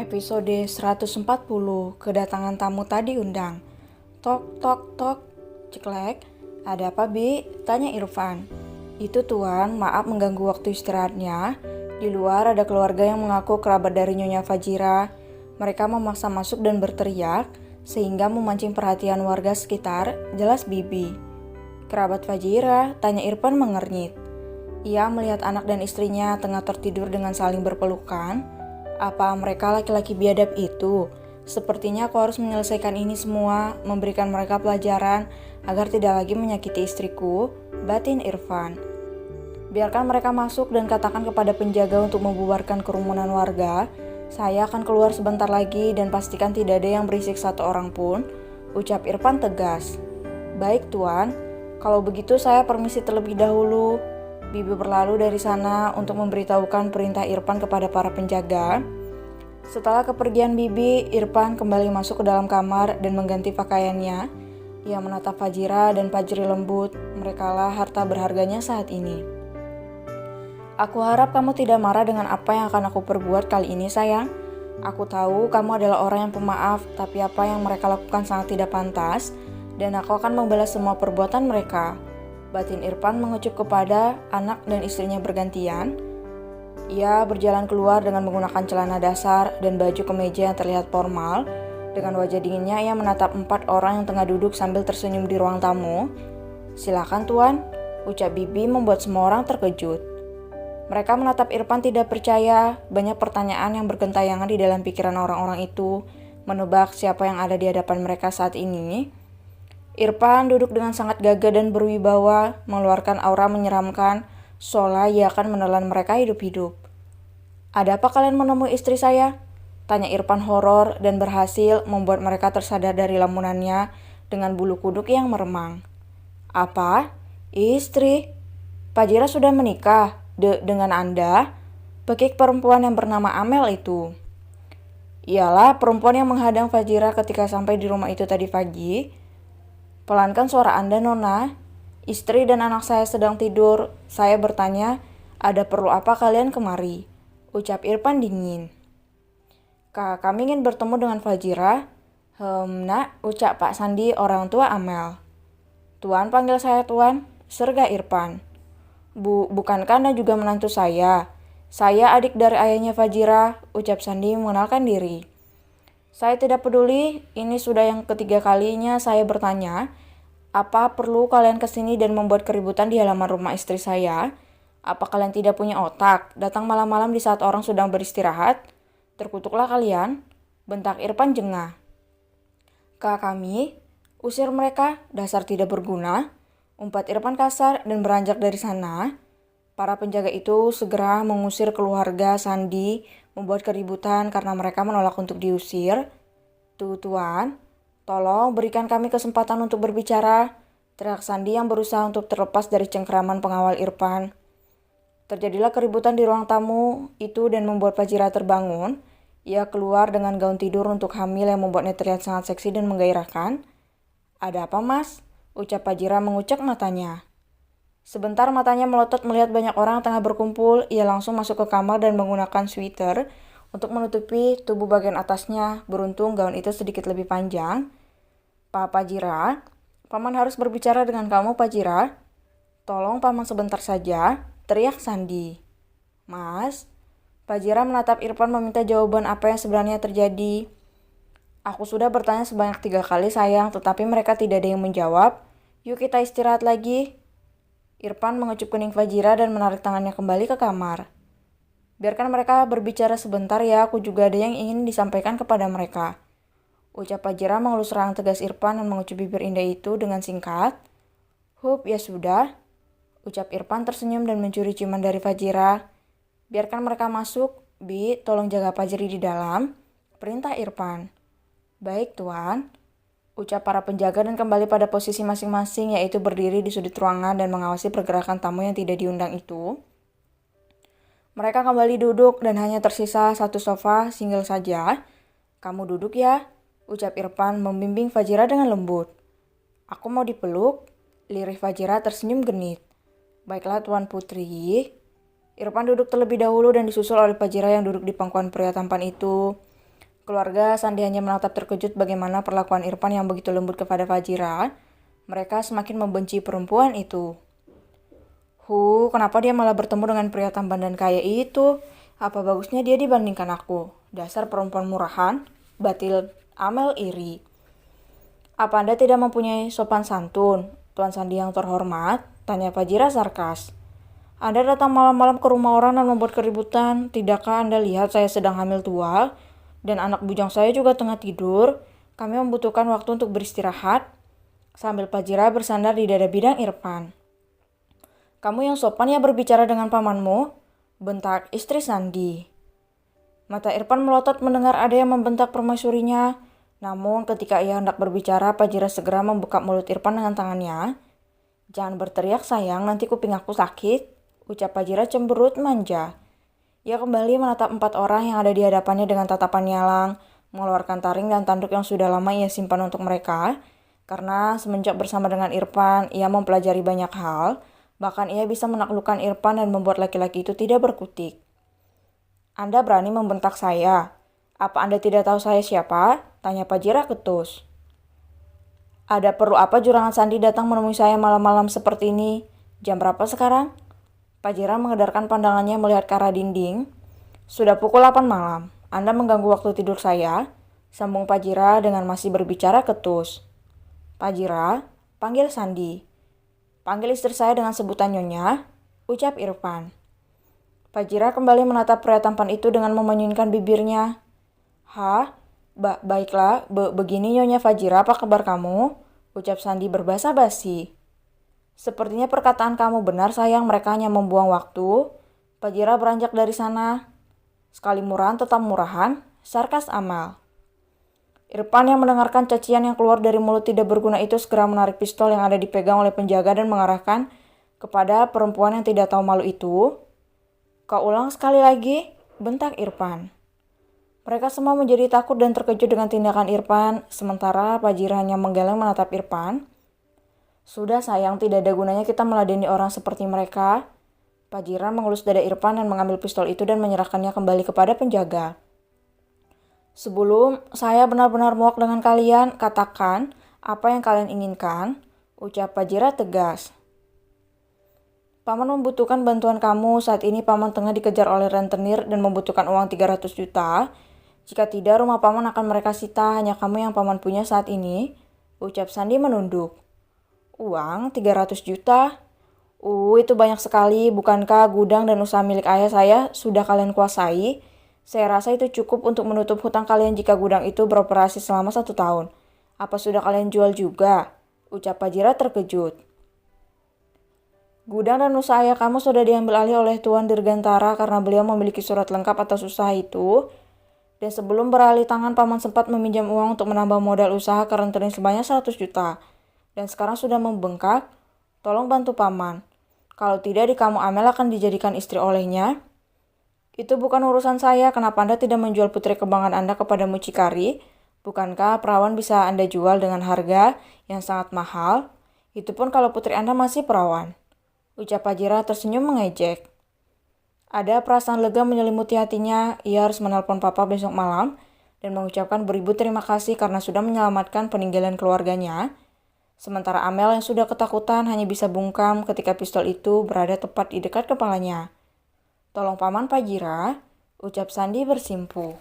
Episode 140, kedatangan tamu tadi undang. Tok, tok, tok, ceklek. Ada apa, Bi? Tanya Irfan. Itu tuan, maaf mengganggu waktu istirahatnya. Di luar ada keluarga yang mengaku kerabat dari Nyonya Fajira. Mereka memaksa masuk dan berteriak, sehingga memancing perhatian warga sekitar, jelas Bibi. Kerabat Fajira, tanya Irfan mengernyit. Ia melihat anak dan istrinya tengah tertidur dengan saling berpelukan. Apa mereka laki-laki biadab itu? Sepertinya aku harus menyelesaikan ini semua, memberikan mereka pelajaran agar tidak lagi menyakiti istriku, batin Irfan. Biarkan mereka masuk dan katakan kepada penjaga untuk membubarkan kerumunan warga. Saya akan keluar sebentar lagi dan pastikan tidak ada yang berisik satu orang pun, ucap Irfan tegas. Baik tuan, kalau begitu saya permisi terlebih dahulu. Bibi berlalu dari sana untuk memberitahukan perintah Irfan kepada para penjaga. Setelah kepergian Bibi, Irfan kembali masuk ke dalam kamar dan mengganti pakaiannya. Ia menatap Fajira dan Fajri lembut, merekalah harta berharganya saat ini. Aku harap kamu tidak marah dengan apa yang akan aku perbuat kali ini, sayang. Aku tahu kamu adalah orang yang pemaaf, tapi apa yang mereka lakukan sangat tidak pantas, dan aku akan membalas semua perbuatan mereka. Batin Irfan mengucup kepada anak dan istrinya bergantian. Ia berjalan keluar dengan menggunakan celana dasar dan baju kemeja yang terlihat formal. Dengan wajah dinginnya ia menatap 4 orang yang tengah duduk sambil tersenyum di ruang tamu. Silakan tuan, ucap Bibi membuat semua orang terkejut. Mereka menatap Irfan tidak percaya, banyak pertanyaan yang bergentayangan di dalam pikiran orang-orang itu, menebak siapa yang ada di hadapan mereka saat ini. Irfan duduk dengan sangat gagah dan berwibawa, mengeluarkan aura menyeramkan, seolah ia akan menelan mereka hidup-hidup. Ada apa kalian menemui istri saya? Tanya Irfan horor dan berhasil membuat mereka tersadar dari lamunannya dengan bulu kuduk yang meremang. Apa? Istri? Fajira sudah menikah dengan Anda? Bekik perempuan yang bernama Amel itu. Iyalah perempuan yang menghadang Fajira ketika sampai di rumah itu tadi pagi. Pelankan suara Anda, Nona. Istri dan anak saya sedang tidur. Saya bertanya, ada perlu apa kalian kemari? Ucap Irfan dingin. Kami ingin bertemu dengan Fajira. Nak, ucap Pak Sandi orang tua Amel. Tuan panggil saya tuan, serga Irfan. Bukankah Anda juga menantu saya? Saya adik dari ayahnya Fajira, ucap Sandi mengenalkan diri. Saya tidak peduli, ini sudah yang ketiga kalinya saya bertanya, apa perlu kalian kesini dan membuat keributan di halaman rumah istri saya? Apa kalian tidak punya otak, datang malam-malam di saat orang sedang beristirahat? Terkutuklah kalian, bentak Irfan jengah. Kami, usir mereka, dasar tidak berguna, umpat Irfan kasar dan beranjak dari sana. Para penjaga itu segera mengusir keluarga Sandi, membuat keributan karena mereka menolak untuk diusir. Tuan, tolong berikan kami kesempatan untuk berbicara, teriak Sandi yang berusaha untuk terlepas dari cengkeraman pengawal Irfan. Terjadilah keributan di ruang tamu itu dan membuat Fajira terbangun. Ia keluar dengan gaun tidur untuk hamil yang membuatnya terlihat sangat seksi dan menggairahkan. Ada apa, Mas? Ucap Fajira mengucek matanya. Sebentar matanya melotot melihat banyak orang tengah berkumpul, ia langsung masuk ke kamar dan menggunakan sweater untuk menutupi tubuh bagian atasnya. Beruntung gaun itu sedikit lebih panjang. Pak Fajira, Paman harus berbicara dengan kamu, Fajira. Tolong Paman sebentar saja, teriak Sandi. Mas, Fajira menatap Irfan meminta jawaban apa yang sebenarnya terjadi. Aku sudah bertanya sebanyak 3 kali sayang, tetapi mereka tidak ada yang menjawab. Yuk kita istirahat lagi. Irfan mengecup kening Fajira dan menarik tangannya kembali ke kamar. Biarkan mereka berbicara sebentar ya, aku juga ada yang ingin disampaikan kepada mereka. Ucap Fajira mengelus serang tegas Irfan dan mengecup bibir indah itu dengan singkat. Hup, ya sudah. Ucap Irfan tersenyum dan mencuri ciuman dari Fajira. Biarkan mereka masuk, Bi, tolong jaga Fajri di dalam. Perintah Irfan. Baik, Tuan. Ucap para penjaga dan kembali pada posisi masing-masing, yaitu berdiri di sudut ruangan dan mengawasi pergerakan tamu yang tidak diundang itu. Mereka kembali duduk dan hanya tersisa satu sofa single saja. Kamu duduk ya, ucap Irfan membimbing Fajira dengan lembut. Aku mau dipeluk, lirih Fajira tersenyum genit. Baiklah Tuan Putri. Irfan duduk terlebih dahulu dan disusul oleh Fajira yang duduk di pangkuan pria tampan itu. Keluarga Sandi hanya menatap terkejut bagaimana perlakuan Irfan yang begitu lembut kepada Fajira. Mereka semakin membenci perempuan itu. Kenapa dia malah bertemu dengan pria tampan dan kaya itu? Apa bagusnya dia dibandingkan aku? Dasar perempuan murahan, batil Amel iri. Apa Anda tidak mempunyai sopan santun? Tuan Sandi yang terhormat, tanya Fajira sarkas. Anda datang malam-malam ke rumah orang dan membuat keributan. Tidakkah Anda lihat saya sedang hamil tua? Dan anak bujang saya juga tengah tidur. Kami membutuhkan waktu untuk beristirahat. Sambil Fajira bersandar di dada bidang Irfan. Kamu yang sopan ya berbicara dengan pamanmu? Bentak istri Sandi. Mata Irfan melotot mendengar ada yang membentak permaisurinya. Namun ketika ia hendak berbicara, Fajira segera membekap mulut Irfan dengan tangannya. Jangan berteriak sayang, nanti kuping aku sakit, ucap Fajira cemberut manja. Ia kembali menatap 4 orang yang ada di hadapannya dengan tatapan nyalang, mengeluarkan taring dan tanduk yang sudah lama ia simpan untuk mereka. Karena semenjak bersama dengan Irfan, ia mempelajari banyak hal. Bahkan ia bisa menaklukkan Irfan dan membuat laki-laki itu tidak berkutik. Anda berani membentak saya? Apa Anda tidak tahu saya siapa? Tanya Fajira ketus. Ada perlu apa Juragan Sandi datang menemui saya malam-malam seperti ini? Jam berapa sekarang? Fajira mengedarkan pandangannya melihat ke arah dinding. Sudah pukul 8 malam. Anda mengganggu waktu tidur saya? Sambung Fajira dengan masih berbicara ketus. Fajira, panggil Sandi. Panggil istri saya dengan sebutan Nyonya, ucap Irfan. Fajira kembali menatap pria tampan itu dengan memanyunkan bibirnya. Hah? Baiklah, begini Nyonya Fajira, apa kabar kamu? Ucap Sandi berbahasa basi. Sepertinya perkataan kamu benar sayang, mereka hanya membuang waktu. Fajira beranjak dari sana. Sekali murahan tetap murahan, sarkas Amal. Irfan yang mendengarkan cacian yang keluar dari mulut tidak berguna itu segera menarik pistol yang ada dipegang oleh penjaga dan mengarahkan kepada perempuan yang tidak tahu malu itu. Kau ulang sekali lagi, bentak Irfan. Mereka semua menjadi takut dan terkejut dengan tindakan Irfan, sementara Fajira hanya menggeleng menatap Irfan. Sudah sayang, tidak ada gunanya kita meladeni orang seperti mereka. Fajira mengelus dada Irfan dan mengambil pistol itu dan menyerahkannya kembali kepada penjaga. Sebelum saya benar-benar muak dengan kalian, katakan apa yang kalian inginkan, ucap Fajira tegas. Paman membutuhkan bantuan kamu, saat ini Paman tengah dikejar oleh rentenir dan membutuhkan uang 300 juta. Jika tidak, rumah Paman akan mereka sita, hanya kamu yang Paman punya saat ini, ucap Sandi menunduk. Uang 300 juta? Itu banyak sekali, bukankah gudang dan usaha milik ayah saya sudah kalian kuasai? Saya rasa itu cukup untuk menutup hutang kalian jika gudang itu beroperasi selama 1 tahun. Apa sudah kalian jual juga? Ucap Fajira terkejut. Gudang dan usaha ayah kamu sudah diambil alih oleh Tuan Dirgantara karena beliau memiliki surat lengkap atas usaha itu. Dan sebelum beralih tangan, Paman sempat meminjam uang untuk menambah modal usaha ke rentenir sebanyak 100 juta. Dan sekarang sudah membengkak. Tolong bantu Paman. Kalau tidak, di kamu Amel akan dijadikan istri olehnya. Itu bukan urusan saya, kenapa Anda tidak menjual putri kebanggaan Anda kepada mucikari? Bukankah perawan bisa Anda jual dengan harga yang sangat mahal? Itu pun kalau putri Anda masih perawan. Ucap Fajira tersenyum mengejek. Ada perasaan lega menyelimuti hatinya, ia harus menelpon papa besok malam dan mengucapkan beribu terima kasih karena sudah menyelamatkan peninggalan keluarganya. Sementara Amel yang sudah ketakutan hanya bisa bungkam ketika pistol itu berada tepat di dekat kepalanya. Tolong Paman Fajira, ucap Sandi bersimpuh.